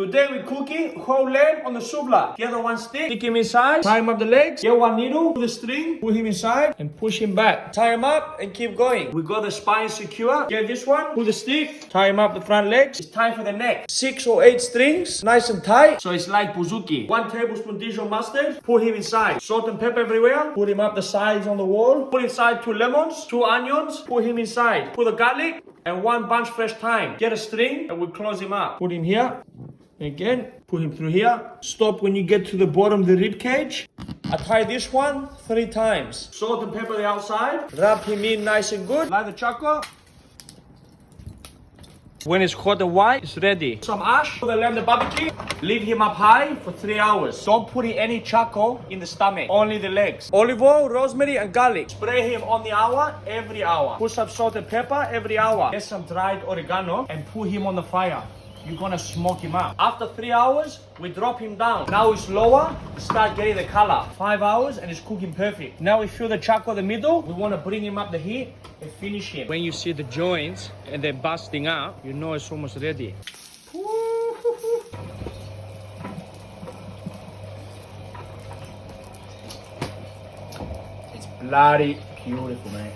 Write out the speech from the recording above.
Today we're cooking whole lamb on the souvla. Get the one stick, stick him inside, tie him up the legs, get one needle, pull the string, pull him inside, and push him back. Tie him up and keep going. We got the spine secure. Get this one, pull the stick, tie him up the front legs. It's time for the neck. 6 or 8 strings, nice and tight, so it's like bouzouki. 1 tablespoon Dijon mustard, pull him inside. Salt and pepper everywhere, put him up the sides on the wall. Put inside 2 lemons, 2 onions, put him inside. Put the garlic and 1 bunch fresh thyme. Get a string and we'll close him up. Put him here. Again, put him through here. Stop when you get to the bottom of the rib cage. I tie this one 3 times. Salt and pepper the outside. Wrap him in nice and good. Light the charcoal. When it's hot and white, it's ready. Some ash for the lamb, the barbecue. Leave him up high for 3 hours. Don't put any charcoal in the stomach, only the legs. Olive oil, rosemary and garlic. Spray him on the hour, every hour. Put some salt and pepper every hour. Get some dried oregano and put him on the fire. You're gonna smoke him up. After 3 hours, we drop him down. Now it's lower, start getting the color. 5 hours and it's cooking perfect. Now we fill the charcoal in the middle. We wanna bring him up the heat and finish him. When you see the joints and they're busting up, you know it's almost ready. It's bloody beautiful, man.